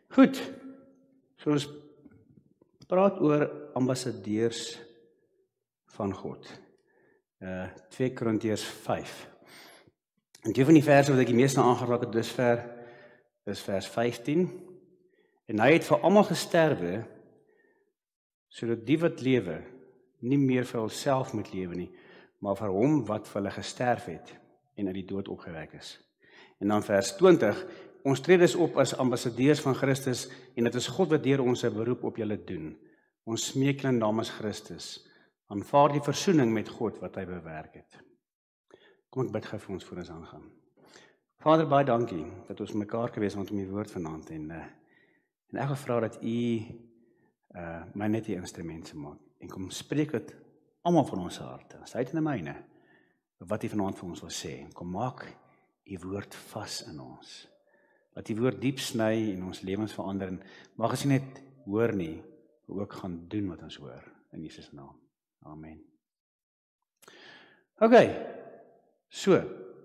Goed, so ons praat oor ambassadeurs van God. 2 Korintiërs 5. En twee van die verse wat ek die meeste aangeraak het dusver, is vers 15. En hy het vir almal gesterwe, sodat die wat lewe, nie meer vir hulself moet lewe nie, maar vir hom wat vir hulle gesterf het, en uit die dood opgewek is. En dan vers 20, ons tree dus op as ambassadeurs van Christus, en dit is God wat deur ons 'n beroep op julle doen. Ons smeek julle namens Christus, aanvaar die versoening met God wat hy bewerk het. Kom ek bid gou vir ons voor ons aangaan. Vader, baie dankie dat ons mekaar gewees rondom die woord vanaand, en ek wil vra dat u my net die instrument maak, en kom spreek dit almal van ons harte, sluit in die myne, wat u vanaand vir ons wil sê, kom maak u woord vas in ons, laat die woord diep sny en ons lewens verander, en mag ons nie net hoor nie, maar ook gaan doen wat ons hoor, in Jesus naam, amen. Ok, so,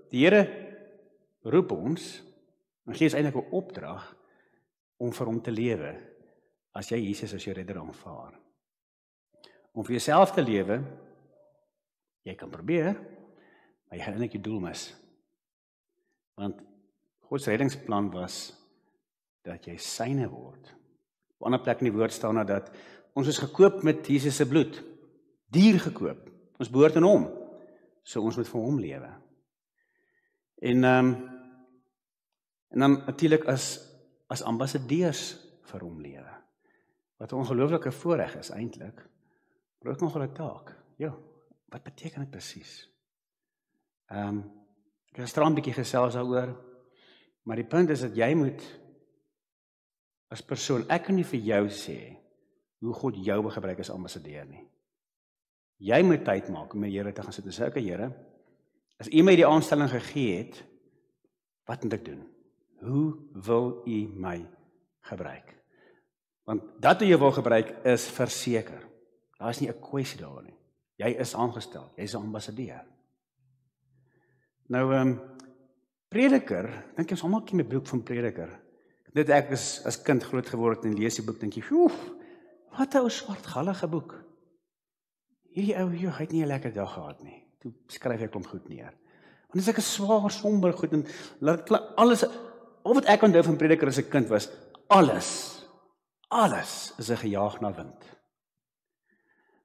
die Here roep ons, en gee ons eintlik 'n opdrag, om vir hom te lewe, as jy Jesus as jou redder aanvaar. Om vir jouself te lewe, jy kan probeer, maar jy gaan eintlik jou doel mis. Want Gods reddingsplan was, dat jy syne word. Op 'n ander plek in die woord staan dat, ons is gekoop met Jesus se bloed, duur gekoop, ons behoort aan hom, so ons moet vir hom lewe. En dan natuurlik as ambassadeurs vir hom lewe, wat 'n ongelooflike voorreg is eintlik, maar ook nog 'n taak. Ja, wat beteken dit presies? Ek het gister 'n bietjie gesels daaroor, maar die punt is dat jy moet, as persoon, ek kan nie vir jou sê, hoe God jou wil gebruik as ambassadeur nie. Jy moet tyd maak om met die Here te gaan sit en sê, okay Here, as u my die aanstelling gegee het, wat moet ek doen? Hoe wil u my gebruik? Want dat u jou wil gebruik is verseker. Daar is nie 'n kwessie daaroor nie. Jy is aangestel, jy is 'n ambassadeur. Nou, Prediker, dink jy ons almal ken die boek van Prediker. Dit ek is as kind groot geword en lees die boek, dink jy, wat 'n ou swartgallige boek. Hierdie ou, hy het nie 'n lekker dag gehad nie. Toe skryf hy klomp goed neer. Want dit is 'n swaar, somber goed, en laat alles, al wat ek onthou van Prediker as 'n kind was, alles is 'n gejaag na wind.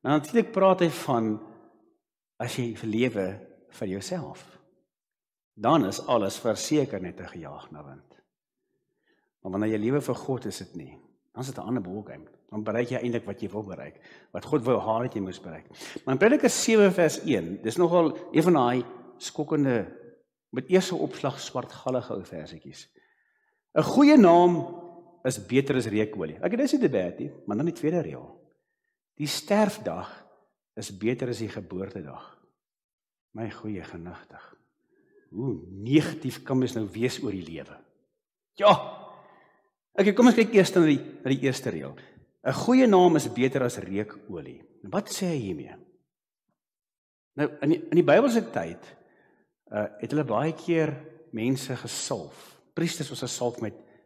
Nou natuurlik praat hy van, as jy lewe vir jouself, dan is alles verseker net 'n gejaag na wind. Maar wanneer jy lewe vir God, is dit nie. Dan is dit 'n ander ballgame. Dan bereik jy eintlik wat jy wil bereik, wat God wou hê dat jy moes bereik. Maar in Prediker 7 vers 1, dis nogal een van daai skokkende, met eerste opslag swartgallige ou versietjies. 'n Goeie naam is beter as reukolie. Ek dis nie te bad nie, maar dan die tweede reël. Die sterfdag is beter as die geboortedag. My goeie genigtig. Hoe negatief kan mens nou wees oor die lewe? Ja! Okay, kom ons kyk eers na die eerste reël. 'n Goeie naam is beter as reukolie. Wat sê hy hiermee? Nou, in die Bybelse tyd, het hulle baie keer mense gesalf. Priesters was gesalf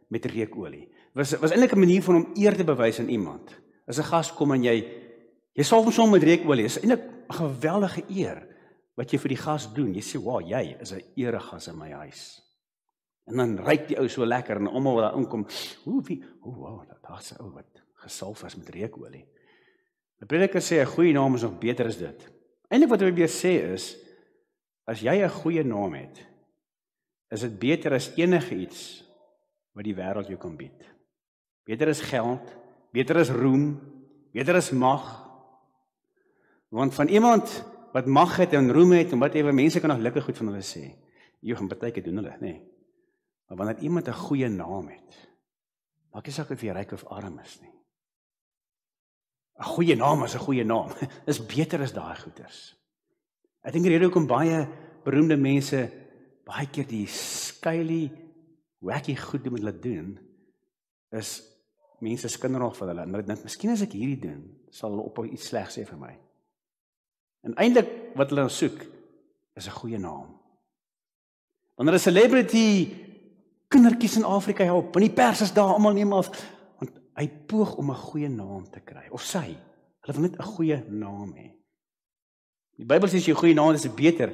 met reukolie. Was eintlik 'n manier van om eer te bewys aan iemand. As 'n gas kom en jy salf hom sommer met reukolie, is eintlik 'n geweldige eer wat jy vir die gas doen. Jy sê, wow, jy is 'n eregas in my huis. En dan ruik die ou so lekker, en almal wat daar inkom, wow, daar's 'n ou wat gesalf was met reukolie. Die Prediker sê 'n goeie naam is nog beter as dit. Eintlik wat hy weer sê is, as jy 'n goeie naam het, is dit beter as enige iets wat die wêreld jou kan bied. Beter as geld, beter as roem, beter as mag. Want van iemand wat mag het en roem het, en whatever, mense kan nog lekker goed van hulle sê. Gaan partyke doen hulle, nee. Maar wanneer iemand 'n goeie naam het, maak nie saak of jy ryk of arm is nie. 'n Goeie naam is 'n goeie naam. Is beter as daai goeders. Ek dink die rede hoekom baie beroemde mense baie keer die skuilie, wacky goed doen met hulle doen, is mense skinder nog van hulle, en hulle dink, miskien as ek hierdie doen, sal hulle ophou iets sleg sê vir my. En eintlik wat hulle nou soek, is 'n goeie naam. Wanneer 'n celebrity kindertjies in Afrika help, want die pers is daar, almal neem af, want hy poog om 'n goeie naam te kry, of sy, hulle wil net 'n goeie naam hê. Die Bybel sê as jy 'n goeie naam is beter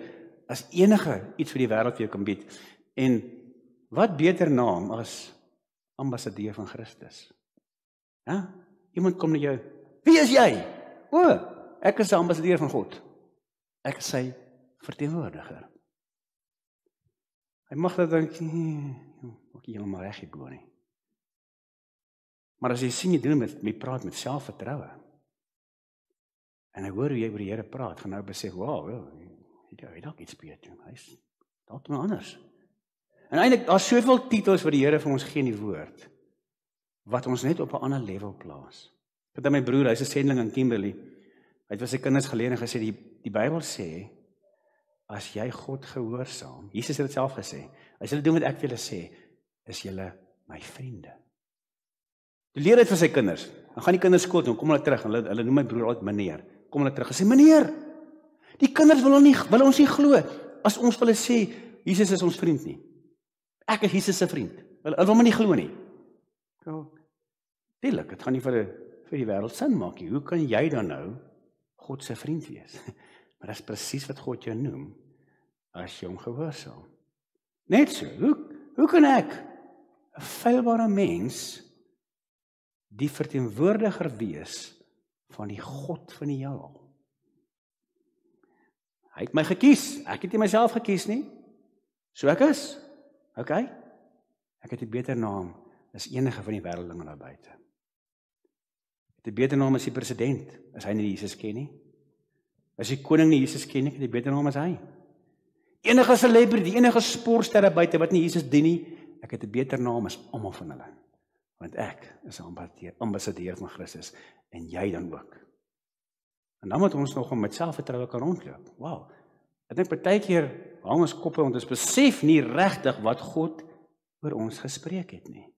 as enige iets vir die wêreld vir jou kan bied. En wat beter naam as ambassadeur van Christus? Ja? Iemand kom na jou, wie is jy? O, ek is 'n ambassadeur van God. Ek is sy verteenwoordiger. Hy mag dat dink, ook heeltemal reg hierbo nie. Maar as jy sien jy doen met praat met selfvertroue. En hy hoor hoe jy oor die Here praat, gaan nou besef, wow, hy dalk iets beter. Hy's dalk maar anders. En eintlik daar's soveel titels wat die Here vir ons gee in die woord wat ons net op 'n ander level plaas. Ek het aan my broer, hy's 'n sendeling in Kimberley. Hy het vir sy kinders geleer en gesê die Bybel sê as jy God gehoorsaam, Jesus het dit self gesê, as julle doen wat ek vir julle sê, is julle my vriende. Die leer dit vir sy kinders. Dan gaan die kinders skool toe, kom hulle terug, hulle noem my broer altyd meneer. Kom hulle terug en sê, meneer, die kinders wil ons nie glo, as ons vir hulle sê, Jesus is ons vriend nie. Ek is Jesus se vriend. Hulle wil my nie glo nie. Tuurlik, dit gaan nie vir die wêreld sin maak nie. Hoe kan jy dan nou God se vriend wees? Maar dit is presies wat God jou noem, as jy hom gehoorsaam. Net so, hoe kan ek, 'n feilbare mens, die verteenwoordiger wees van die God van die heelal? Hy het my gekies, ek het nie myself gekies nie. So ek is, okay? Ek het 'n beter naam as enige van die wêreldlinge daar buite. Ek het 'n beter naam as die president, as hy nie Jesus ken nie. As die koning nie Jesus ken nie, ek het 'n beter naam as hy. Enige celebrity, enige sportsterre buite wat nie Jesus dien nie, ek het 'n beter naam as almal van hulle. Want ek is 'n ambassadeur van Christus, en jy dan ook. En dan moet ons nog met selfvertroue kan rondloop. Wow, ek dink partykeer hang ons koppe, want ons besef nie regtig wat God oor ons gespreek het nie.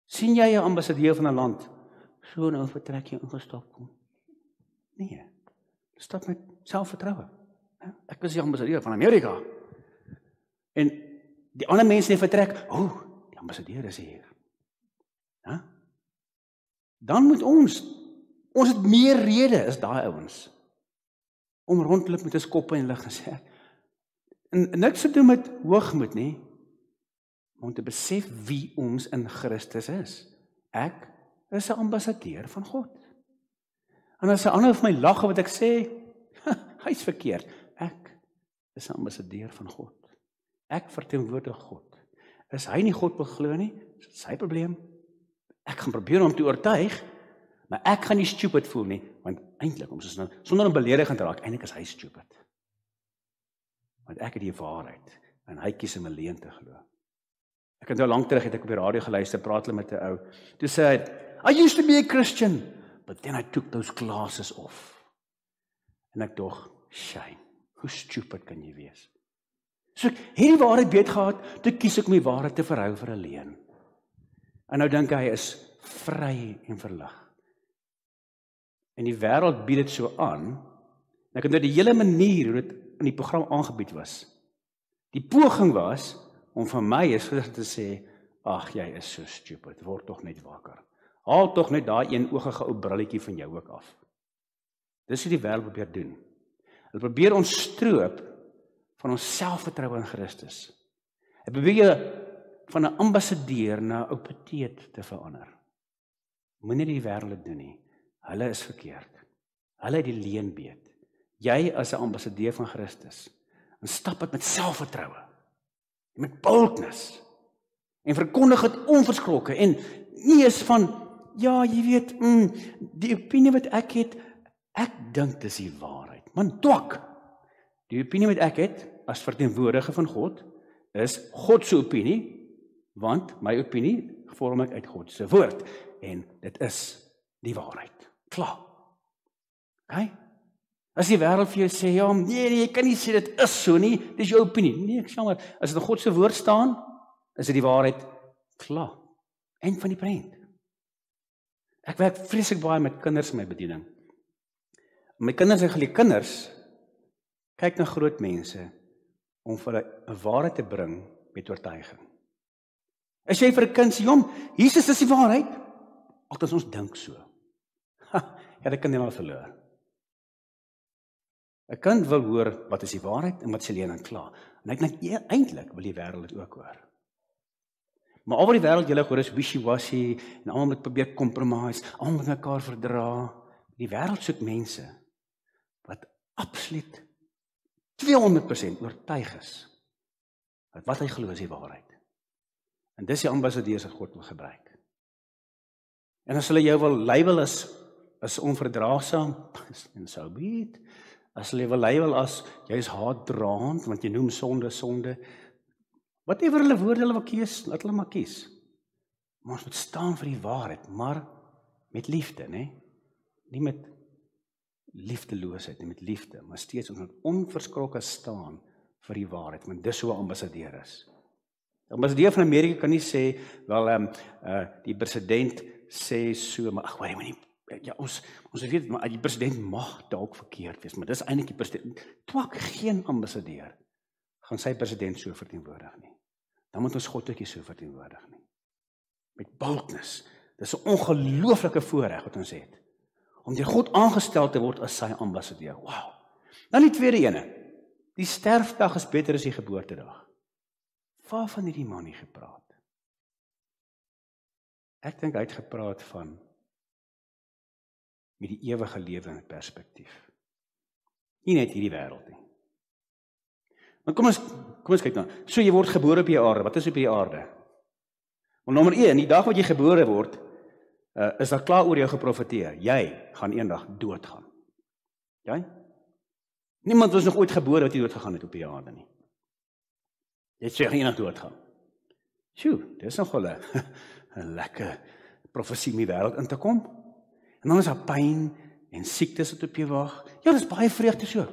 Sien jy 'n ambassadeur van 'n land, so nou vertrek jy ingestap kom? Nee, stap met selfvertroue. Ek is die ambassadeur van Amerika. En die ander mense net vertrek, die ambassadeur is hier. Ja? Dan moet ons het meer rede as daai ouens om rondloop met 'n koppe in lig gesê. En niks te doen met hoogmoed nie, om te besef wie ons in Christus is. Ek is 'n ambassadeur van God. En as 'n ander vir my lag wat ek sê, hy's verkeerd. Ek is 'n ambassadeur van God. Ek verteenwoordig God. Is hy nie God wil glo nie, is dit sy probleem. Ek gaan probeer om te oortuig, maar ek gaan nie stupid voel nie, want eintlik, om nou, sonder om beledigend te raak, eintlik is hy stupid. Want ek het die waarheid, en hy kies om 'n leuen te glo. Ek het nou lank terug, het ek op die radio geluister, praat hulle met 'n ou, toe sê hy, I used to be a Christian, but then I took those glasses off. En ek dog, shame, hoe stupid kan jy wees? So ek het die waarheid beet gehad, toe kies ek my waarheid te verhou vir 'n leuen. En nou dink hy is vry en verlig. En die wêreld bied dit so aan, en ek het nou die hele manier hoe dit in die program aangebied was. Die poging was, om vir my is te sê, ag, jy is so stupid, word tog net wakker. Haal tog net daai eenoogige ou brilletjie van jou ook af. Dis wat die wêreld probeer doen. Hulle probeer ons stroop van ons selfvertroue in Christus. Hulle probeer jy van 'n ambassadeur na 'n oupeteet te verander. Moenie die wêreld dit doen nie. Hulle is verkeerd. Hulle het die leuen beet. Jy as 'n ambassadeur van Christus, en stap dit met selfvertroue, met boldness, en verkondig dit onverskrokke, en nie is van, ja, jy weet, die opinie wat ek het, ek dink dis die waarheid. Man, twak! Die opinie wat ek het, as verteenwoordiger van God, is God se opinie, want my opinie vorm ek uit God se woord, en dit is die waarheid. Klaar. Okay? As die wêreld vir jou sê, ja, nee, jy kan nie sê dit is so nie, dis jou opinie. Nee, ek sê maar, as dit in God se woord staan, is dit die waarheid. Klaar. Eind van die prent. Ek werk vreeslik baie met kinders in my bediening. My kinders en geleë kinders kyk na groot mense om vir hulle 'n waarheid te bring met oortuiging. As jy vir 'n kind sê, "Jom, Jesus is die waarheid." Altens ons dink so. Ja, dit kan nie al verloor. 'n Kind wil hoor wat is die waarheid en wat sê jy dan klaar. En ek dink eintlik wil die wêreld dit ook hoor. Maar al wat die wêreld julle hoor is wishy-washy en almal moet probeer compromise, almal moet mekaar verdra. Die wêreld soek mense wat absoluut 200% oortuig is dat wat hy glo is die waarheid. En dis die ambassadeurs wat God wil gebruik. En as hulle jou wil label as onverdraagsaam, en so be it. As hulle wil label as jy is haatdraand, want jy noem sonde, whatever hulle woorde hulle wil kies, laat hulle maar kies. Maar ons moet staan vir die waarheid, maar met liefde, né? Nie met liefdeloosheid, nie met liefde, maar steeds ons moet onverskrokke staan vir die waarheid, want dis hoe 'n ambassadeur is. 'n Ambassadeur van Amerika kan nie sê, wel, die president sê so, maar ag, hoor jy maar nie, ja, ons weet, maar die president mag dalk verkeerd wees, maar dis eintlik die president, twak, geen ambassadeur gaan sy president so verteenwoordig nie. Dan moet ons God ook nie so verteenwoordig nie. Met boldness, dis 'n ongelooflike voorreg wat ons het, om deur God aangestel te word as sy ambassadeur. Wow. Dan die tweede ene, die sterfdag is beter as die geboortedag. Waarvan het die man nie gepraat? Ek dink hy het gepraat van met die ewige lewe in perspektief. Nie net hierdie wêreld nie. Maar kom ons kyk nou. So jy word gebore op die aarde. Wat is op die aarde? Want nommer 1, die dag wat jy gebore word, is daar klaar oor jou geprofeteer. Jy gaan eendag doodgaan. Ja? Niemand was nog ooit gebore wat jy doodgegaan het op die aarde nie. Jy sê jy gaan eendag doodgaan. Sjoe, dis nogal 'n lekker profesie in die wêreld in te kom. En dan is daar pyn en siektes wat op jou wag. Ja, dis baie vreugde so.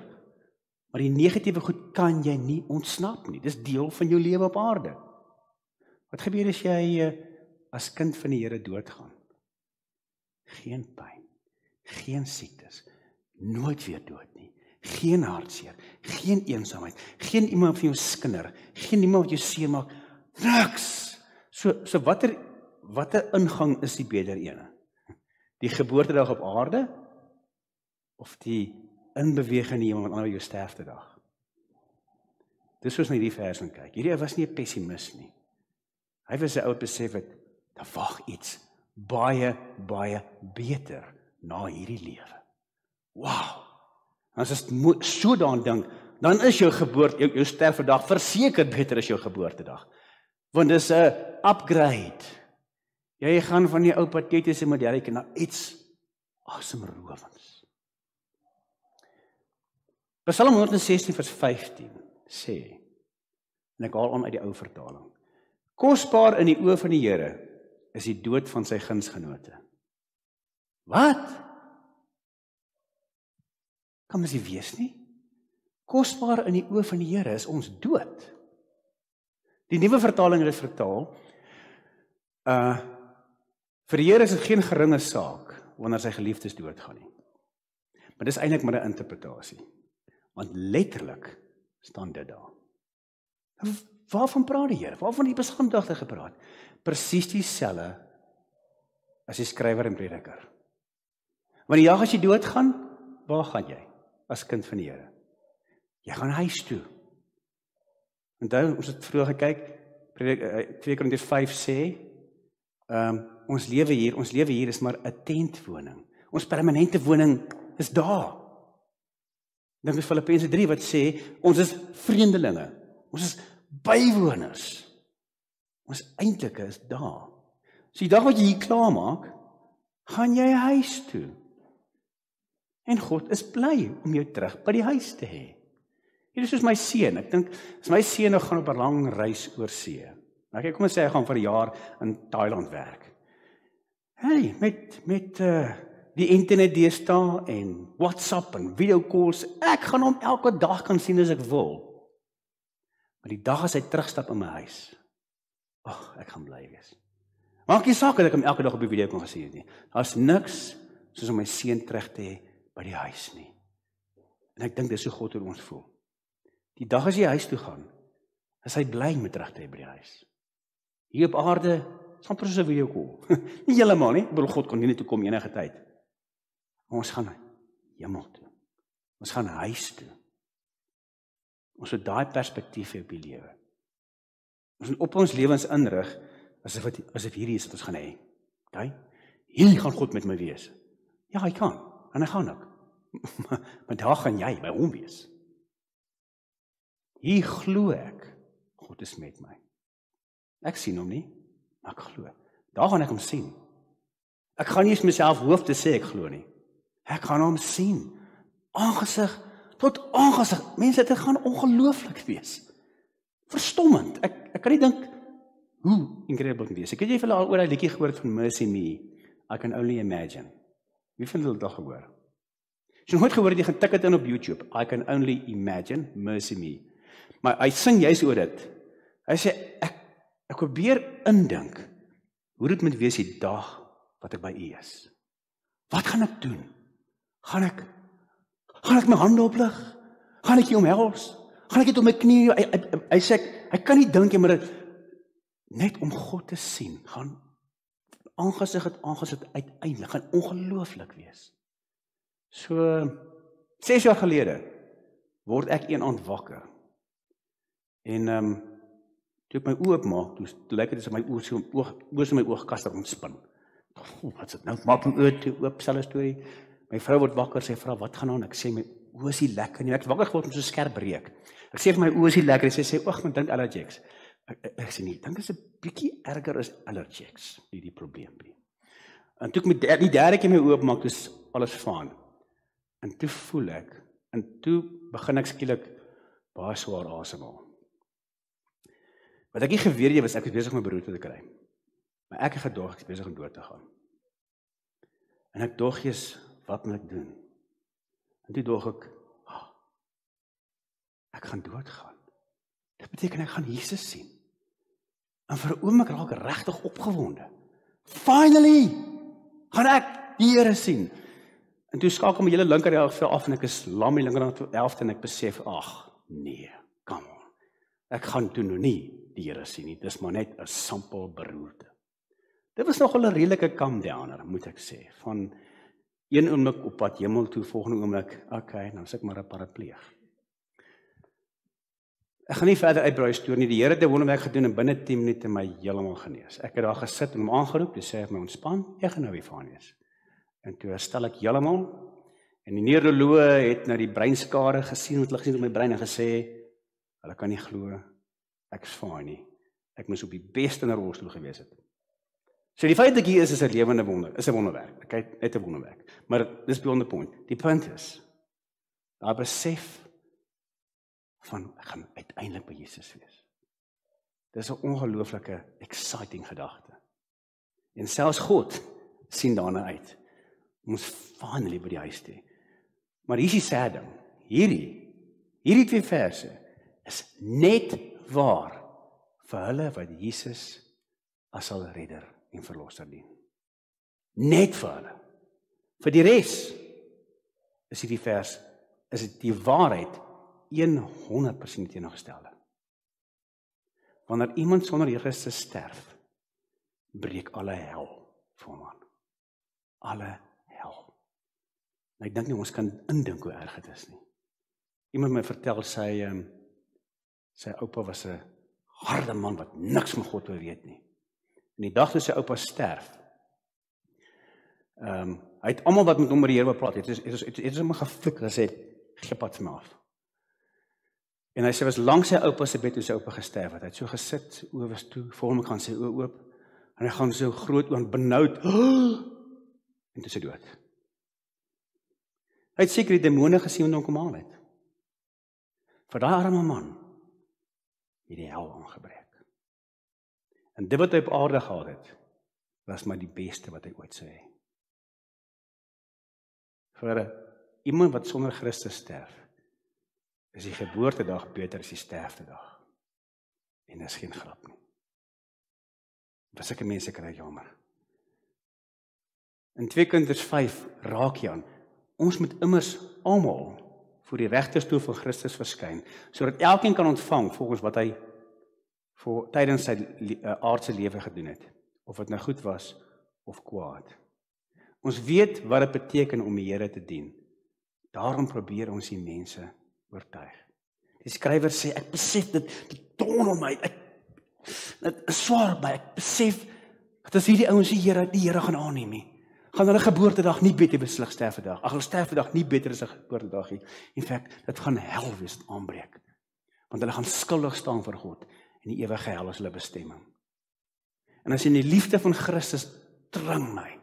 Maar die negatiewe goed kan jy nie ontsnap nie. Dis deel van jou lewe op aarde. Wat gebeur as jy as kind van die Here doodgaan? Geen pyn, geen siektes, nooit weer dood nie. Geen hartseer, geen eensaamheid, geen iemand van jou skinder, geen iemand wat jou seermaak, niks. So watter ingang is die beter ene? Die geboortedag op aarde of die inbewegende iemand aan jou sterftedag? Dis soos na hierdie vers gaan kyk. Hierdie was nie 'n pessimis nie. Hy was 'n ou wat besef het, daar wag iets baie beter na hierdie lewe. Wow. As jy so daaraan dink, dan is jou jou sterftedag verseker beter as jou geboortedag. Want dis 'n upgrade. Jy gaan van die ou patetiese modelletjie na iets asemrowends. Psalm 116 vers 15 sê, en ek haal aan uit die ou vertaling, kosbaar in die oë van die Here is die dood van sy gunsgenote. Wat? Kan mens nie wees nie? Kosbaar in die oë van die Here is ons dood. Die nuwe vertaling het dit vertaal, vir die Here is dit geen geringe saak wanneer sy geliefdes doodgaan nie. Maar dis eintlik maar 'n interpretasie. Want letterlik staan dit daar. Waarvan praat die Here? Waarvan die psalmdigter gepraat? Presies dieselfde as die skrywer en prediker. Want die dag as jy doodgaan, waar gaan jy as kind van die Here? Jy gaan huis toe. Onthou, ons het vroeër gekyk, 2 Korintiërs 5 sê, ons lewe hier is maar 'n tentwoning. Ons permanente woning is daar. Dink aan Filippense 3 wat sê, ons is vreemdelinge, ons is bywoners. Ons eintlike is daar. So die dag wat jy hier klaar maak, gaan jy huis toe. En God is bly om jou terug by die huis te hê. Hier is soos my seun, ek dink, as my seun nou gaan op 'n lang reis oor see. Nou kom ons sê hy gaan vir 'n jaar in Thailand werk. Hey, met die internet deesdae en WhatsApp en video calls, ek gaan hom elke dag kan sien as ek wil. Maar die dag as hy terugstap in my huis, ek gaan bly wees. Maak nie saak dat ek hom elke dag op die video kan gesien het nie. Daar's niks soos om my seun terug te hê by die huis nie. En ek dink dis hoe God oor ons voel. Die dag as jy huis toe gaan, is hy bly met terug te hê by die huis. Hier op aarde, is amper soos 'n video call. Nie heeltemal nie, ek bedoel God kon nie toe kom enige tyd. Maar ons gaan hemel toe. Ons gaan huis toe. Ons moet daai perspektief hê op die lewe. Ons moet op ons lewens inrig, asof hierdie is wat ons gaan hê. Okay? Hier gaan God met my wees. Ja, hy kan, en hy gaan ook. Maar daar gaan jy by hom wees. Hier glo ek, God is met my. Ek sien hom nie, maar ek glo. Daar gaan ek hom sien. Ek gaan nie eens myself hoef te sê ek glo nie. Ek gaan hom sien. Aangesig tot aangesig. Mense, dit gaan ongelooflik wees. Verstommend. Ek kan nie dink hoe incredible kan wees. Ek weet jy vir al oor die liedjie gehoor van Mercy Me. I can only imagine. Wie vind hulle dit al gehoor? As jy nooit gehoor het, jy gaan tik dit in op YouTube. I can only imagine, Mercy Me. Maar hy sing juist oor dit. Hy sê, ek probeer indink, hoe dit moet wees die dag wat ek by U is. Wat gaan ek doen? Gaan ek my hande oplig? Gaan ek U omhels? Gaan ek dit op my knie? Hy sê, hy kan nie dink jy, maar net om God te sien, gaan aangesig uiteindelik, gaan ongelooflik wees. So, 6 jaar gelede, word ek een aand wakker. En, toe ek my oë opmaak, toe lyk dit asof my oë in my oogkaste ontspin. Wat is dit nou? Maak my oë toe oop, selfe storie. My vrou word wakker, sy vra, wat gaan aan? Ek sê, my oë is nie lekker nie. Ek wakker geword met so skerp reuk. Ek sê vir my oë is nie lekker, sy sê, oog, maar dink allergies. Ek sê nie, dink is 'n bietjie erger as allergies, die probleem nie. En toe ek die derde keer my oë opmaak, toe is alles fyn. En toe voel ek, en toe begin ek skielik baie swaar asemhaal. Wat ek nie geweet het, was ek besig om my beroerte te kry. Maar ek het gedog, ek is besig om dood te gaan. En ek dog eers, wat moet ek doen? En toe dog ek gaan doodgaan. Dit beteken ek gaan Jesus sien. En vir 'n oomblik raak ek regtig opgewonde. Finally! Gaan ek die Here sien. En toe skakel my hele linker helfte af en ek is lam die linker helfte en ek besef, nee, come on. Ek gaan toe nou nie die Here sien nie. Dis maar net 'n simpel beroerte. Dit was nogal 'n redelike calm downer, moet ek sê. Van een oomblik op pad hemel toe, volgende oomblik, okay, nou is ek maar 'n parapleeg. Ek gaan nie verder uitbrei storie nie. Die Here het 'n wonderwerk gedoen en binne 10 minute my heeltemal genees. Ek het daar gesit en hom aangeroep, dis sê ek my ontspan, ek gaan nou weer vaarnees. En toe herstel ek heeltemal en die neuroloog het na die breinskade gesien, wat hulle gesien op my brein en gesê, hulle kan nie glo ek is fyn nie. Ek moes op die beste in 'n rolstoel gewees het. So die feit dat ek hier is 'n lewende wonder, is 'n wonderwerk. Okay, net 'n wonderwerk. Maar dis beyond the point. Die punt is, daar besef van ek gaan uiteindelik by Jesus wees. Dis 'n ongelooflike exciting gedagte. En selfs God sien daarna uit. Ons finally by die huis te. Maar hier is die sad ding. Hierdie 2 verse is net waar vir hulle wat Jesus as hul redder en verlosser dien. Net vir hulle. Vir die res is hierdie vers, is dit die waarheid 100% teenoorgestelde. Wanneer iemand sonder Christus sterf, breek alle hel vir hom aan. Alle hel. En ek dink nie ons kan indink hoe erg dit is nie. Iemand my vertel, sy oupa was 'n harde man wat niks van God wil weet nie. En die dag toe sy oupa sterf, hy het almal wat met hom oor die Here wou praat, het is hom geflik en sê, "Gee pad vir my af." En hy sê, was langs sy oupa se bed toe sy oupa gesterf het. Hy het so gesit, oë was toe, voor hom gaan sy oë oop, en hy gaan so groot oor benoud, en toe sy dood. Hy het seker die demone gesien wat hom kom haal het. Vir daai arme man het die hel aangebreek. En dit wat hy op aarde gehad het, was maar die beste wat hy ooit sou hê. Vir iemand wat sonder Christus sterf, is die geboortedag beter as die sterftedag. En dis geen grap nie. Wat sulke mense kry jammer. In 2 Korintiërs 5 raak jy aan. Ons moet immers almal voor die regterstoel van Christus verskyn, sodat elkeen kan ontvang volgens wat hy tydens sy aardse lewe gedoen het, of dit nou goed was of kwaad. Ons weet wat dit beteken om die Here te dien. Daarom probeer ons die mense oortuig. Die skrywer sê, ek besef dit toon om my, dit is swaar by, ek besef, dat as hierdie ouens die Here gaan aanneem nie, gaan hulle geboortedag nie beter wees as hulle sterfdag, hulle sterfdag nie beter as 'n geboortedag nie. In feite, dit gaan hel wees aanbreek, want hulle gaan skuldig staan voor God, en die ewige hel is hulle bestemming. En as jy in die liefde van Christus dring my,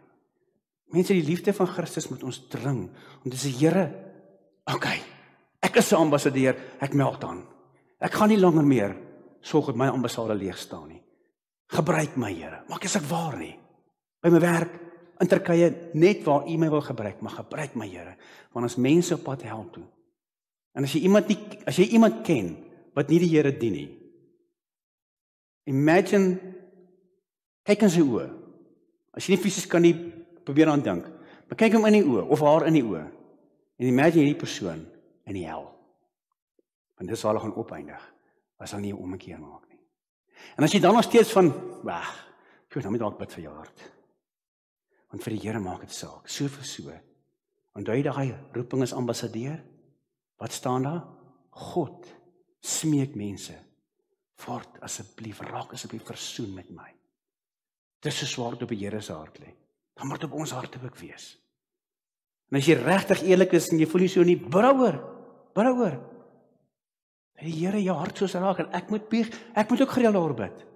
mense, die liefde van Christus moet ons dring, om te sê, Here, okay, ek is 'n ambassadeur, ek meld aan. Ek gaan nie langer meer sorg dat my ambassade leeg staan nie. Gebruik my, Here. Maak as ek waar nie. By my werk, in Turkye, net waar U my wil gebruik, maar gebruik my, Here. Want as mense op pad hel toe. En as jy iemand ken wat nie die Here dien nie, imagine, kyk in sy oë. As jy nie fisies kan nie probeer aan dink, maar kyk hom in die oë of haar in die oë. En imagine hierdie persoon in die hel. Want dis waar hulle gaan opeindig, as hulle nie 'n ommekeer maak nie. En as jy dan nog steeds van, nou moet dalk bid vir jou hart. Want vir die Here maak dit saak, so vir so. Onthou jy daai roeping as ambassadeur? Wat staan daar? God smeek mense, word asseblief, raak asseblief versoen met my. Dis so swaar op die Here se hart lê. Dan moet op ons harte ook wees. En as jy regtig eerlik is en jy voel nie so nie, bid die Here jou hart soos raak, en ek moet ook gereeld daaroor bid.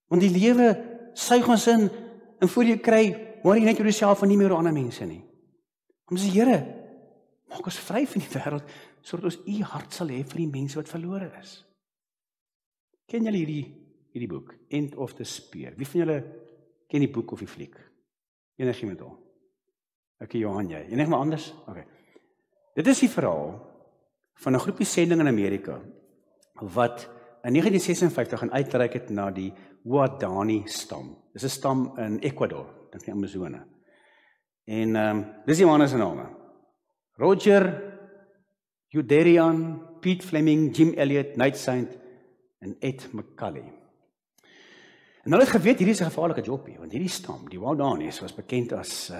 Want die lewe suig ons in, en voor jy kry, hoor jy net oor jouself en nie meer oor ander mense nie. Om sê, Here, maak ons vry van die wêreld, sodat ons U hart sal hê vir die mense wat verlore is. Ken julle hierdie boek, End of the Spear? Wie van julle ken die boek of die fliek? Enigiemand al? Okay, Johan, jy. Enig maar anders? Okay. Dit is die verhaal van 'n groepie sending in Amerika, wat in 1956 gaan uitreik het na die Waodani stam. Dis 'n stam in Ecuador, dink die Amazone. En dis die manne se name. Roger, Uderian, Pete Fleming, Jim Elliot, Nate Saint en Ed McCully. En hulle het geweet, hierdie is 'n gevaarlike jobbie, want hierdie stam, die Waodanis, was bekend as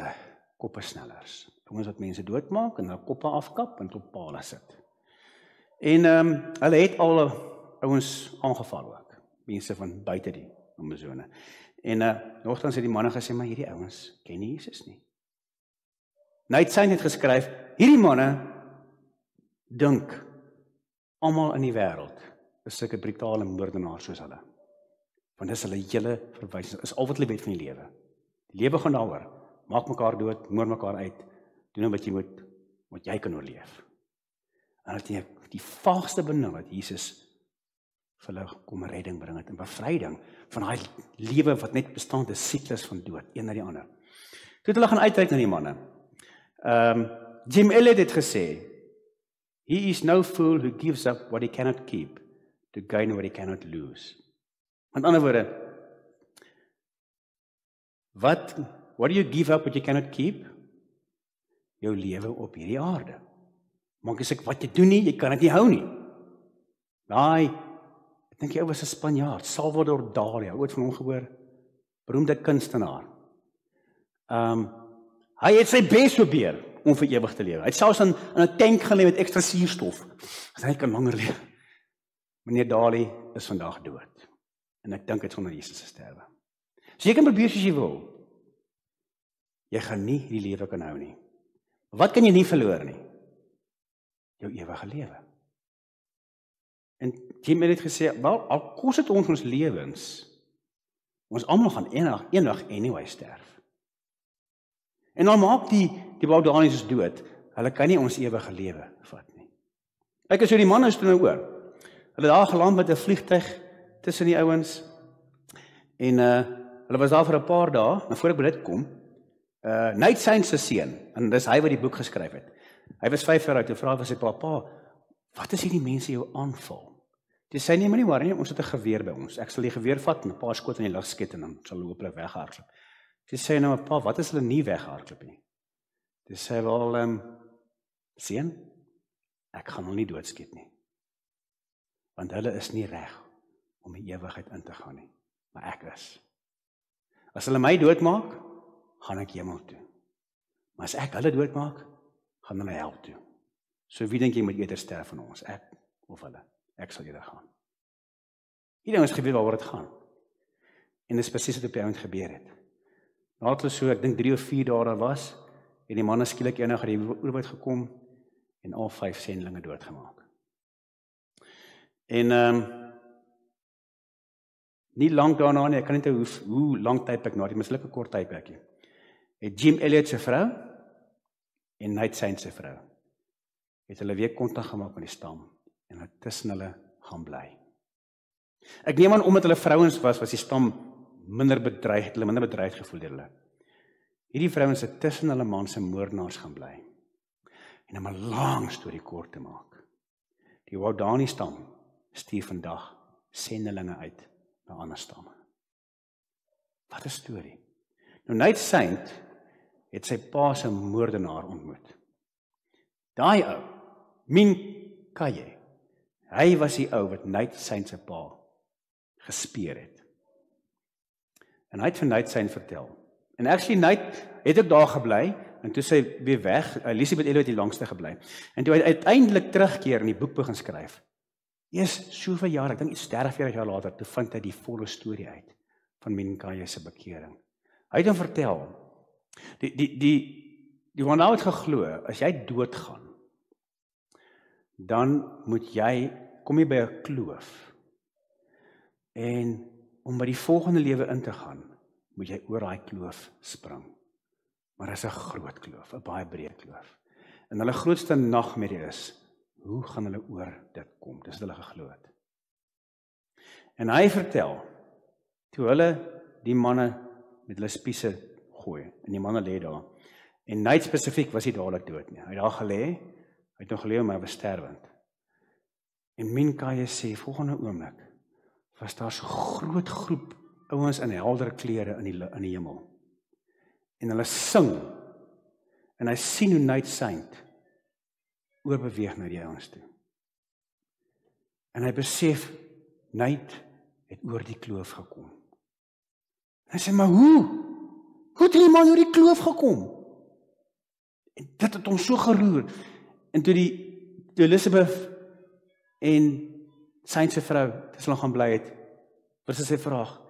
koppesnellers. Ouens wat mense doodmaak en hulle koppe afkap en op pale sit. En hulle het al ouens aangeval ook, mense van buite die Amazone. En nogtans het die manne gesê, maar hierdie ouens ken nie Jesus nie. Nate Saint het geskryf, hierdie manne dink almal in die wêreld is sulke brutale moordenaars soos hulle. Want dis hulle hele verwysing, is al wat hulle weet van die lewe. Die lewe gaan daaroor, maak mekaar dood, moord mekaar uit, doen wat jy moet, wat jy kan oorleef. En dat jy die vaagste benul dat Jesus vir hulle kom redding bring het, en bevryding van daai lewe wat net bestaan, 'n siklus van dood, een na die ander. Toe het hulle gaan uitreik na die manne. Jim Elliot het gesê, he is no fool who gives up what he cannot keep to gain what he cannot lose. Met ander woorde, what do you give up what you cannot keep? Jou lewe op hierdie aarde. Maak as ek wat jy doen nie, jy kan dit nie hou nie. Ek dink jy was 'n Spanjaard, Salvador Dali, ooit van hom gehoor, beroemde kunstenaar. Hy het sy bes probeer om vir ewig te lewe. Hy het selfs in 'n tank geleef met ekstra suurstof, as hy kan langer leef. Meneer Dali is vandag dood. En ek dink hy het sonder Jesus gesterwe. So jy kan probeer soos jy wil. Jy gaan nie die lewe kan hou nie. Wat kan jy nie verloor nie? Jou ewige lewe. En Jim het gesê, wel, al kos dit ons lewens, ons almal gaan eendag anyway sterf. En dan maak die Waodanis dood, hulle kan nie ons ewige lewe vat nie. Kyk as jy die manne is toe nou oor. Hulle daar geland met 'n vliegtuig tussen die ouens, en hulle was daar vir 'n paar dae, maar voor ek by dit kom, Nate Saint se seun, en dis hy wat die boek geskryf het. Hy was 5 jaar oud, en vra vir sy pa, wat as hierdie mense jou aanval? Dis sê nie, maar nie worry, ons het 'n geweer by ons. Ek sal die geweer vat en 'n paar skote in die lug skiet en dan sal hulle hopelik weghardloop. Dis sê nou, pa, wat as hulle nie weghardloop nie? Dis sê wel, seun, ek gaan hulle nie doodskiet nie. Want hulle is nie reg om die ewigheid in te gaan nie, maar ek is. As hulle my doodmaak, gaan ek hemel toe. Maar as ek hulle doodmaak, gaan hulle hel toe. So wie dink jy moet eerder sterf van ons? Ek of hulle? Ek sal eerder gaan. Hierdie ons geweet waaroor dit gaan. En dit is presies wat op die ouend gebeur het. Nadat hulle so, ek dink 3 of 4 dae daar was, en die manne skielik eendag uit die oerwoud gekom, en al 5 sendlinge doodgemaak. En nie lank daarna nie, ek kan nie hoe lang tydperk na, dit is 'n kort tydperkie, het Jim Elliot se vrou en Nate Saint se vrou het hulle weer kontak gemaak met die stam en hulle tussen hulle gaan bly. Ek neem aan omdat hulle vrouens was die stam minder bedreigd gevoel deur hulle. Hierdie vrouens het tussen hulle man se moordenaars gaan bly. En om 'n lang storie kort te maak, die Waodani stam stuur vandag sendelinge uit na ander stamme. Wat 'n storie. Nou Nate Saint het sy pa se moordenaar ontmoet. Daai ou, Minkaye, hy was die ou wat Nate Saint se pa gespeer het. En hy het vir Nate Saint vertel. En actually Nate het ook daar gebly, en toe sy weer weg, Elizabeth Elliot het die langste gebly. En toe hy uiteindelik terugkeer in die boek begin skryf, eers soveel jaar, ek dink iets 30 jaar later, toe vind hy die volle storie uit van Minkaye se bekering. Hy het hom vertel, die Waodani het geglo, as jy doodgaan, dan kom jy by 'n kloof. En om by die volgende lewe in te gaan, moet jy oor daai kloof spring. Maar dit is 'n groot kloof, 'n baie breë kloof. En hulle grootste nagmerrie is, hoe gaan hulle oor dit kom? Dis wat hulle geglo het. En hy vertel, toe hulle die manne met hulle spiese gooi, en die manne lê daar, en Nate spesifiek was hy dadelik dood nie. Hy het daar gelê, hy het nog geleef, maar hy was sterwend. En Minkaye sê, volgende oomblik, was daar so groot groep ouens in helder klere in die hemel. En hulle sing, en hy sien hoe Nate Saint oorbeweeg na die ouens toe. En hy besef, Nate het oor die kloof gekom. En hy sê, maar hoe? Hoe het die man oor die kloof gekom? En dit het hom so geroer. En toe Elizabeth en Saint se vrou, dis hulle gaan bly het, wat is sy vraag?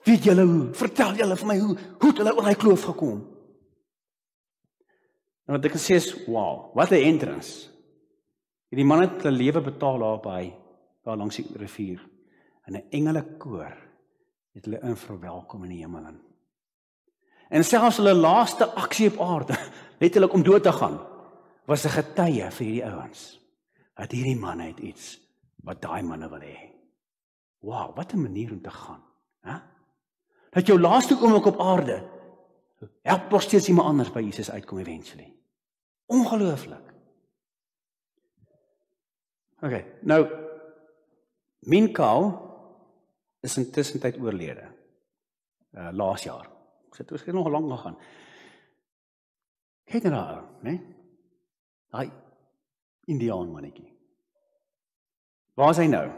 Weet julle hoe? Vertel julle vir my hoe het hulle oor die kloof gekom? En wat ek kan sê is, wow, wat 'n entrance. Die man het hulle lewe betaal daar langs die rivier. En 'n engelekoor het hulle in verwelkom in die hemel in. En selfs hulle laaste aksie op aarde, letterlik om dood te gaan, was 'n getuie vir hierdie ouens. Dat hierdie manne het iets wat daai manne wil hê. Wow, wat 'n manier om te gaan. Hè? Dat jou laaste oomblik op aarde, help nog steeds iemand anders by Jesus uitkom eventually. Ongelooflik. Okay, nou, Minkaye is intussen tyd oorlede. Laas jaar. Dit het nog lank gegaan. Kyk na daai ou, né? Daai Indiaan mannetjie. Waar is hy nou?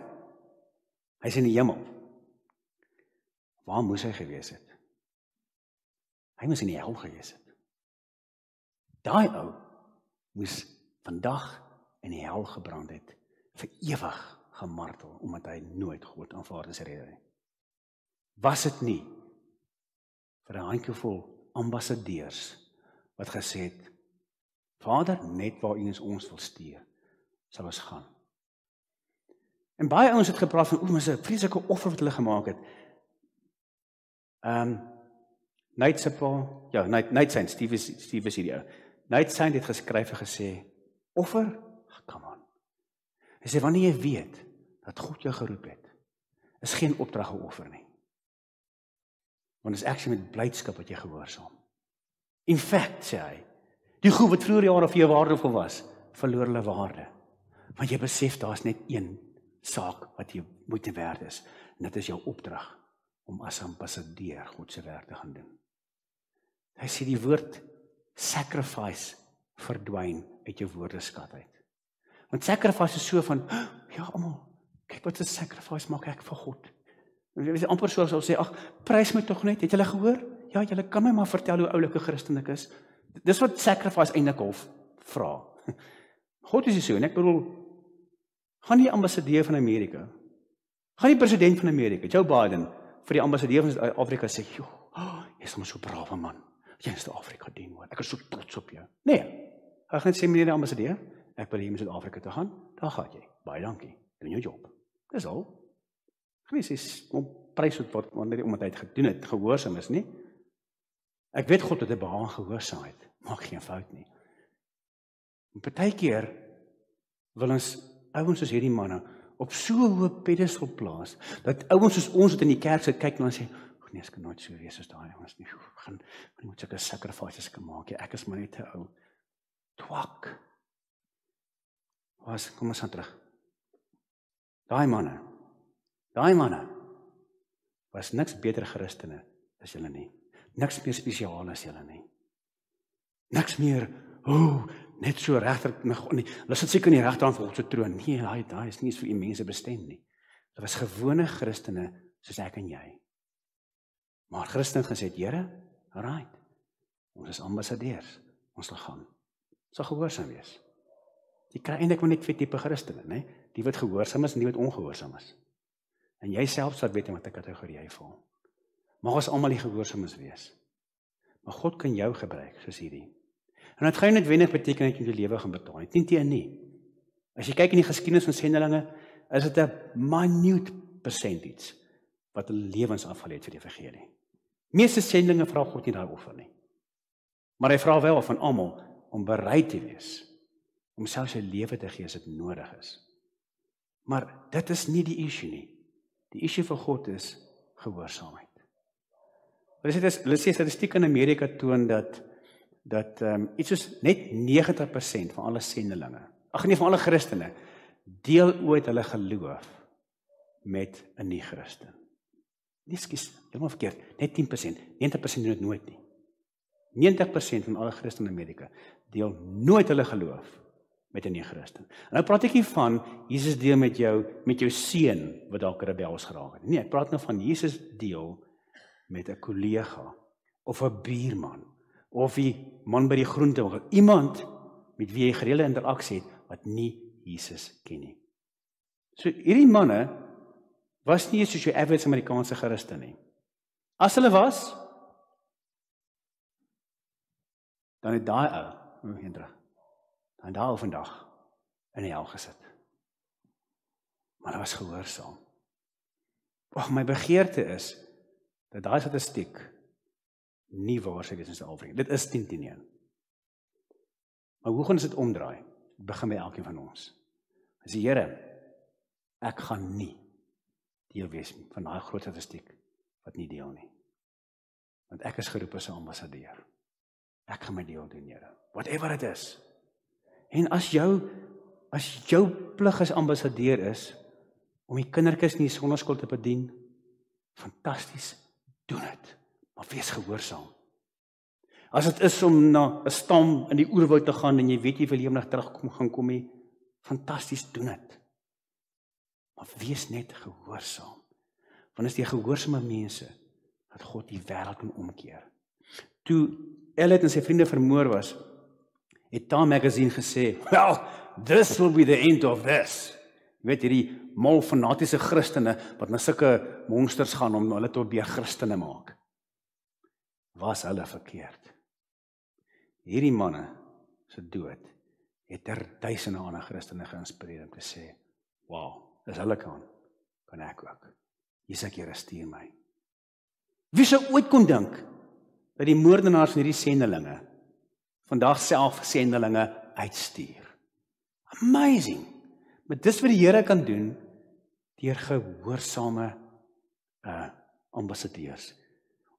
Hy is in die hemel. Waar moes hy gewees het? Hy moes in die hel gewees het. Daai ou moes vandag in die hel gebrand het, vir ewig gemartel, omdat hy nooit God aanvaar as redder het. Was dit nie vir 'n handjievol ambassadeurs wat gesê het, Vader, net waar U ons wil stuur, sal ons gaan. En baie ouens het gepraat van, maar 'n vreeslike offer wat hulle gemaak het. Nate se pa, ja, Nate Saint, Steve is hierdie ou. Nate Saint het geskryf en gesê, offer, come on. Hy sê, wanneer jy weet, dat God jou geroep het, is geen opdrag geoffer nie. Want is actually met blydskap wat jy gehoorsaam. In fact, sê hy, die goed wat vroeër jare vir jou waardevol was, verloor hulle waarde. Want jy besef, daar is net een saak wat jy moeite werd is, en dit is jou opdrag, om as ambassadeur God se werk te gaan doen. Hy sê die woord sacrifice verdwyn uit jou woordeskat uit. Want sacrifice is so van, ja almal, kyk wat 'n sacrifice maak ek vir God. Dit is amper soos sê, ag, prys my tog net, het julle gehoor? Ja, julle kan my maar vertel hoe oulike Christen ek is. Dis wat sacrifice eintlik hof vra. God is nie so, en ek bedoel, gaan die ambassadeur van Amerika, gaan die president van Amerika, Joe Biden, vir die ambassadeur van Suid-Afrika sê, joh, jy is maar so brawe man, jy is Suid-Afrika dien, hoor, ek is so trots op jou. Nee, hy gaan net sê, meneer die ambassadeur, ek wil hier in Suid-Afrika te gaan, daar gaan jy, baie dankie, doen jou job. Dis al. Gewees is prys wat omdat hy het gedoen het, gehoorsaam is nie. Ek weet God het 'n behaag gehoorsaamheid, maak geen fout nie. Partykeer wil ons ouens soos hierdie manne op so 'n hoë pedestal plaas, dat ouens soos ons wat in die kerk sit kyk en sê, nee, ek kan nooit so wees as daai ouens nie. Ek moet sulke sacrifices kan maak. Ek is maar net te ou. Twak. Kom ons aan terug. Daai manne was niks beter Christene as julle nie. Niks meer spesiaal as julle nie. Niks meer, net so regter, nee, hulle sit seker in die regterhand van God se troon. Nee, daai is nie vir die mense bestem nie. Dit was gewone Christene soos ek en jy. Maar Christen gesê, Here, alright, ons is ambassadeurs, ons sal gaan. Sal gehoorsaam wees. Jy kry eintlik maar net twee tipe Christene, né? Die wat gehoorsaam is en die wat ongehoorsaam is. En jy self sal weet in watter kategorie jy val. Mag ons almal die gehoorsaames wees. Maar God kan jou gebruik soos hierdie. En dit gaan nie noodwendig beteken dat jy jou lewe gaan betaal nie. As jy kyk in die geskiedenis van sendelinge, is dit 'n minute percentage wat hulle lewens afgelê het vir die evangelie. Meeste sendelinge vra God nie daai offer nie. Maar hy vra wel van almal om bereid te wees om selfs sy lewe te gee as dit nodig is. Maar dit is nie die issue nie. Die issue vir God is gehoorsaamheid. Hulle sê statistiek in Amerika toon dat iets soos net 90% van alle sendelinge, van alle Christene, deel ooit hulle geloof met 'n nie-Christen. Nee, skus, heeltemal verkeerd. Net 10%, 90% doen dit nooit nie. 90% van alle Christene in Amerika deel nooit hulle geloof met 'n nie-Christen. En nou praat ek nie van Jesus deel met jou seun wat dalk rebels geraak het. Nee, ek praat nou van Jesus deel met 'n kollega of 'n buurman of die man by die groentewinkel, iemand met wie jy gereelde interaksie het wat nie Jesus ken nie. So hierdie manne was nie soos jou average Amerikaanse Christen nie. As hulle was, dan het daai ou vandag in die hel gesit. Maar hy was gehoorsaam. My begeerte is dat daai statistiek nie waar sou wees in Suid-Afrika. Dit is 10-10-1. Maar hoe gaan ons dit omdraai? Dit begin by elkeen van ons. As die Here, ek gaan nie deel wees van daai groot statistiek wat nie deel nie. Want ek is geroep as 'n ambassadeur. Ek gaan my deel doen, Here. Whatever it is. En as jou plig as ambassadeur is om die kindertjies in die sonnaskool te bedien, fantasties, doen dit. Maar wees gehoorsaam. As dit is om na 'n stam in die oerwoud te gaan en jy weet jy wil eendag terugkom nie, fantasties, doen dit. Maar wees net gehoorsaam. Want as jy gehoorsame mense, dat God die wêreld kan omkeer. Toe Elliot en sy vriende vermoor was, het Time Magazine gesê, well, this will be the end of this. Jy weet, hierdie mal fanatiese Christene, wat na sulke monsters gaan om hulle te probeer Christene maak. Was hulle verkeerd. Hierdie manne se dood het duisende ander Christene geïnspireer om te sê, wow, as hulle kan ek ook. Hier's ek, Here, stuur my. Wie sou ooit kon dink dat die moordenaars van hierdie sendelinge vandag self sendelinge uitstuur? Amazing. Maar dis wat die Here kan doen deur gehoorsame ambassadeurs.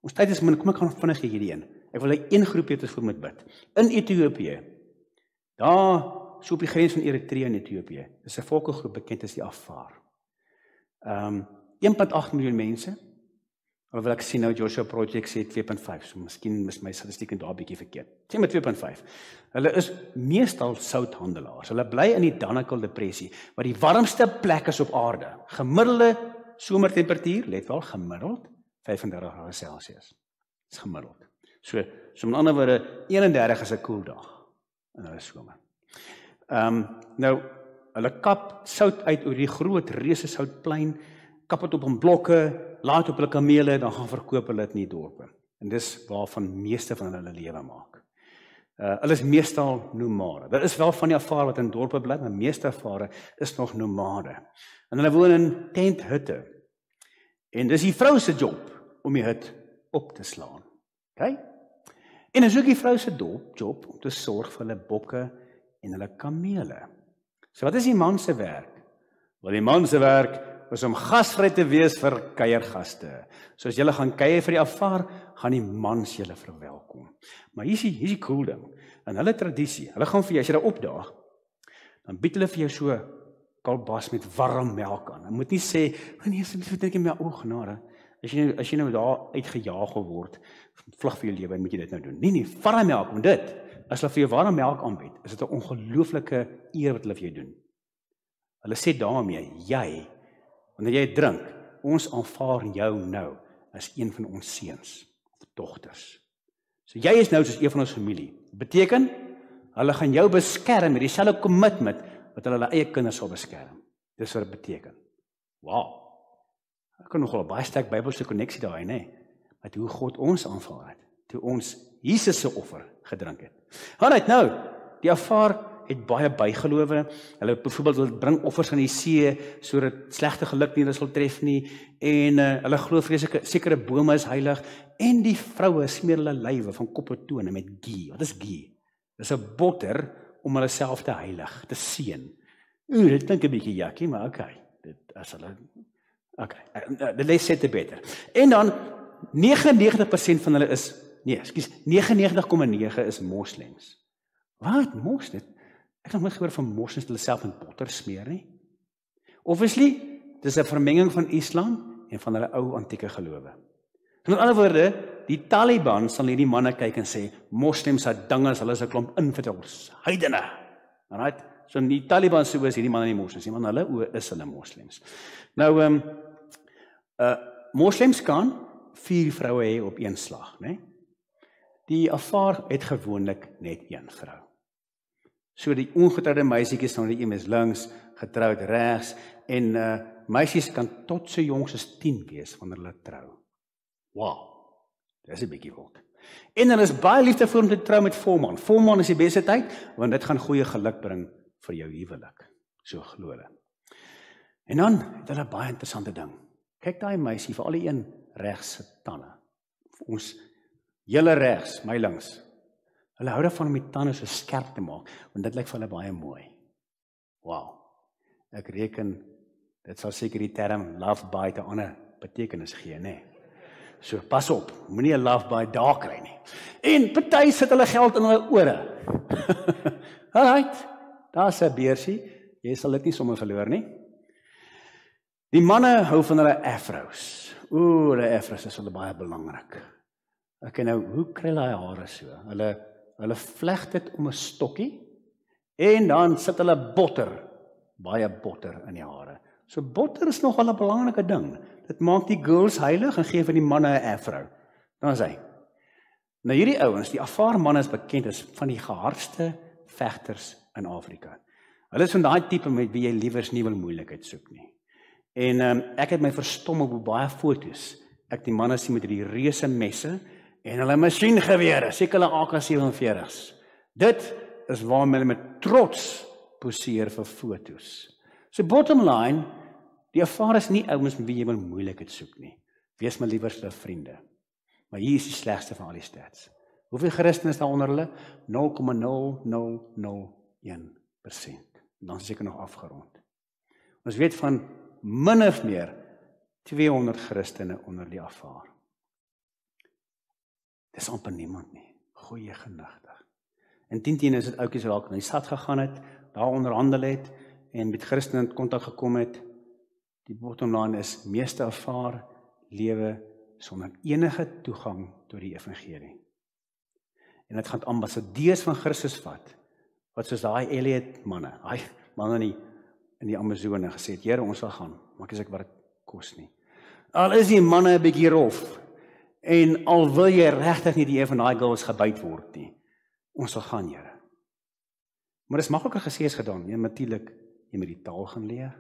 Ons tyd is min, kom ek gaan vinnig hierdie een. Ek wil een groep hê voor moet bid. In Ethiopië, daar so op die grens van Eritrea en Ethiopië, is 'n volksgroep bekend as die Afar. 1.8 miljoen mense. Alhoewel ek sien nou Joshua Project sê 2.5, so miskien is my statistiek daar 'n bietjie verkeerd. Sê maar 2.5. Hulle is meestal southandelaars. Hulle bly in die Danakil depressie, wat die warmste plek is op aarde. Gemiddelde somertemperatuur, let wel, gemiddeld 35°C. Dis gemiddeld. So met ander woorde, 31 is 'n koel dag in hulle somer. Nou, hulle kap sout uit oor die groot reuse soutplein, kap dit op in blokke, laat op hulle kamele, dan gaan verkoop hulle dit in die dorpe. En dis waarvan meeste van hulle lewe maak. Hulle is meestal nomade. Daar is wel van die Afar wat in dorpe bly, maar meeste Afare is nog nomade. En hulle woon in tenthutte. En dis die vrou se job om die hut op te slaan. Okay? En is ook die vrou se job om te sorg vir hulle bokke en hulle kamele. So wat is die man se werk? Wel, die man se werk is om gasvry te wees vir kuiergaste. So as julle gaan kuier vir die Afar, gaan die mans julle verwelkom. Maar hier is die cool ding. In hulle tradisie, hulle gaan vir jou, as jy daar opdaag, dan bied hulle vir jou so kalbas met warm melk aan. Hulle moet nie sê, nee, asseblief drink jy my genade. As jy nou daar uitgejaag word, vlug vir jou lewe, moet jy dit nou doen. Nee, warm melk, want dit, as hulle vir jou warm melk aanbied, is dit 'n ongelooflike eer wat hulle vir jou doen. Hulle sê daarmee, wanneer jy drink, ons aanvaar jou nou as een van ons seuns of dogters. So jy is nou soos een van ons familie. Beteken, hulle gaan jou beskerm met dieselfde commitment wat hulle eie kinders sal beskerm. Dis wat dit beteken. Wow. Ek kan nogal 'n baie sterk Bybelse koneksie daarin hê, met hoe God ons aanvaar het, toe ons Jesus se offer gedrink het. Alright, nou, die Afar het baie bygelowe. Hulle byvoorbeeld bring offers aan die see sodat slegte geluk nie hulle sal tref nie, en hulle glo sekere bome is heilig, en die vroue smeer hulle lywe van kop tot tone met ghee. Wat is ghee? Dis 'n botter om hulle self te heilig, te seën. Dit klink 'n bietjie jakkie, maar okay. Dit lees sê te beter. En dan 99% van hulle is 99,9 is moslems. Wat? Moslems? Ek het nog nooit gehoor van moslems hulle self met botter smeer nie. Obviously, dis 'n vermenging van Islam en van hulle ou antieke gelowe. Met ander woorde, die Taliban sal hierdie manne kyk en sê, moslems het dinges, hulle is 'n klomp infidels, heidene. Alright? So die Taliban sê is hierdie manne nie moslems nie, want hulle oë is hulle moslems. Nou, moslems kan 4 vroue hê op een slag, né? Die Afar het gewoonlik net een vrou. So die ongetroude meisietjies staan die een is links, getroud regs, en meisies kan tot so jonk as 10 wees wanneer hulle trou. Wow, dis 'n bietjie wild. En hulle is baie liefdevol om te trou met volmaan. Volmaan is die beste tyd, want dit gaan goeie geluk bring vir jou huwelik. So glo hulle. En dan het hulle baie interessante ding. Kyk daai meisie, vir al die een regs se tande. Vir ons julle regs, my links. Hulle hou daarvan om die tande so skerp te maak, want dit lyk vir hulle baie mooi. Wow. Ek reken, dit sal seker die term love bite 'n ander betekenis gee, né? So pas op, moenie 'n love bite daar kry nie. En party sit hulle geld in hulle ore. Alright, daar's 'n beursie. Jy sal dit nie sommer verloor nie. Die manne hou van hulle afros. Hulle afros is hulle baie belangrik. Okay, nou, hoe kry hulle hare so? Hulle vleg dit om 'n stokkie, en dan sit hulle baie botter in die hare. So botter is nogal 'n belangrike ding. Dit maak die girls heilig en gee vir die manne 'n afro. Dan is hy. Nou hierdie ouens, die Afar manne is bekend as van die gehardste vegters in Afrika. Hulle is van daai tipe met wie jy liewers nie wil moeilikheid soek nie. En ek het my verstom op baie foto's. Ek die manne sien met die reuse messe en hulle masjiengewere, seker hulle AK-47's. Dit is waarom hulle met trots poseer vir foto's. So bottom line, die Afar is nie ouens met wie jy wil moeilikheid soek nie. Wees maar liewer hulle vriende. Maar hier is die slegste van al die stats. Hoeveel Christene is daar onder hulle? 0,0001%. En dan is seker nog afgerond. Ons weet van min of meer 200 Christene onder die Afar. Dis amper niemand nie. Goeie genigtig. En 10 is dit ouetjies raak na die stad gegaan het, daar onderhandel het en met Christene in kontak gekom het. Die bottom line is meeste Afar lewe sonder enige toegang tot die evangelie. En dit gaan ambassadeurs van Christus vat, wat soos daai Elliot manne in die Amazone gesê het, Here, ons wil gaan, maar as ek wat kos nie. Al is die manne 'n bietjie rof, en al wil jy regtig nie die een van daai girls gebyt word nie, ons sal gaan, Here. Maar dis makliker gesê as gedaan. Ja, natuurlik, jy moet die taal gaan leer.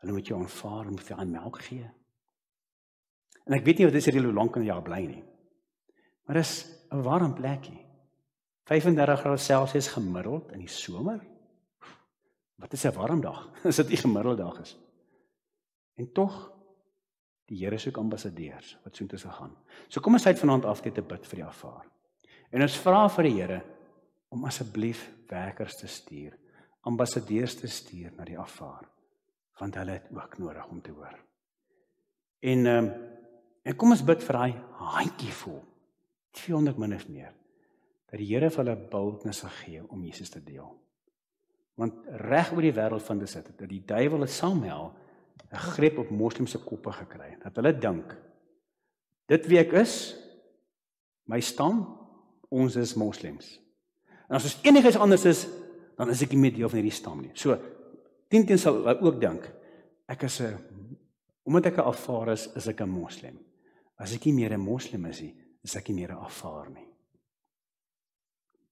Hulle moet jou aanvaar, moet vir aan melk gee. En ek weet nie wat is hoe lank in die jaar bly nie. Maar dis 'n warm plekkie. 35 grade Celsius gemiddeld in die somer. Wat is 'n warm dag? As dit nie gemiddelde dag is. En tog, die Here soek ambassadeurs wat soontoe sal gaan. So kom ons uit vanaand af net te bid vir die Afar. En ons vra vir die Here om asseblief werkers te stuur, ambassadeurs te stuur na die Afar, want hulle het ook nodig om te hoor. En kom ons bid vir daai handjievol, 200 min of meer, dat die Here vir hulle boldness sal gee om Jesus te deel. Want reg oor die wêreld van dit dat die duiwel het Samuel 'n greep op moslimse koppe gekry, dat hulle dink, dit wie ek is, my stam, ons is moslems. En as ons enigiets anders is, dan is ek nie meer deel van hierdie stam nie. So, 10 sal hulle ook dink, omdat ek 'n Afar is ek 'n moslem. As ek nie meer 'n moslem is nie, is ek nie meer 'n Afar nie.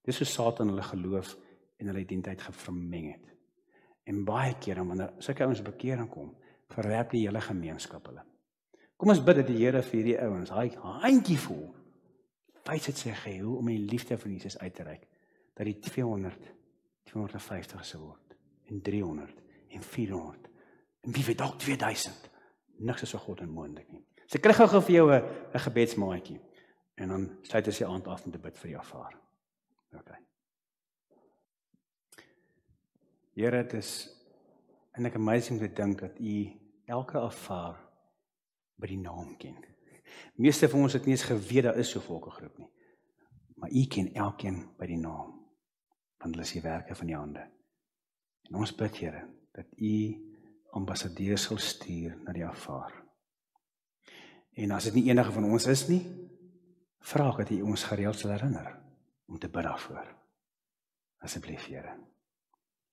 Dis hoe Satan hulle geloof en hulle identiteit vermeng het. En baie kere, wanneer sulke ouens bekering kom, verwerp die hele gemeenskap hulle. Kom ons bid dat die Here vir hierdie ouens, hy handjievol, wysheid sê geheel om die liefde van Jesus uit te reik, dat die 200, 250 sal word, en 300, en 400, en wie weet dalk 2000, niks is so God onmoontlik nie. So ek kry gou vir jou 'n gebedsmaatjie, en dan sluit ons die aand af om te bid vir die Afar. Okay. Here, dit is eintlik amazing te dink dat U elke Afar by die naam ken. Meeste van ons het nie eens geweet daar is so 'n volkegroep nie. Maar U ken elkeen by die naam, want hulle is die werke van die hande. En ons bid, Here, dat U ambassadeurs sal stuur na die Afar. En as dit nie enige van ons is nie, vra ek dat U ons gereeld sal herinner om te bid daarvoor. Asseblief, Here.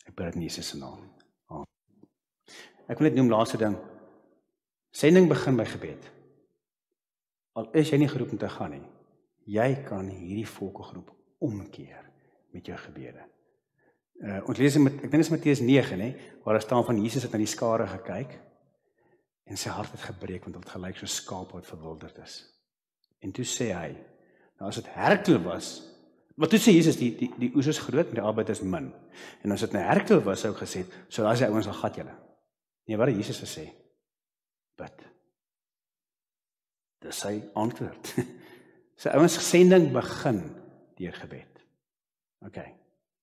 Ek bid dit in Jesus se naam. Amen. Ek wil net noem laaste ding. Sending begin by gebed. Al is jy nie geroep om te gaan nie, jy kan hierdie volkegroep omkeer met jou gebede. Ons lees ek dink dit is Matteus 9, né, waar daar staan van Jesus het na die skare gekyk en sy hart het gebreek want dit gelyk so skaap wat verwilderd is. En toe sê hy, nou as dit herkloop was, maar toe sê Jesus die oes is groot, maar die arbeid is min. En as dit 'n herkloop was, sou gesê, so as hy ouens al gat julle. Nee, wat het Jesus gesê? Bid. Dis sy antwoord. Sy ouens sending begin deur gebed. Okay.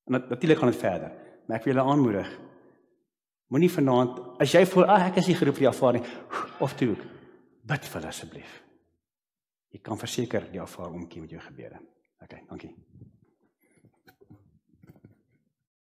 En natuurlik gaan dit verder, maar ek wil julle aanmoedig. Moenie vanaand, as jy voel, ek is nie geroep vir die Afar nie, of toe, bid vir hulle asseblief. Jy kan verseker die Afar omkeer met jou gebede. Okay, dankie.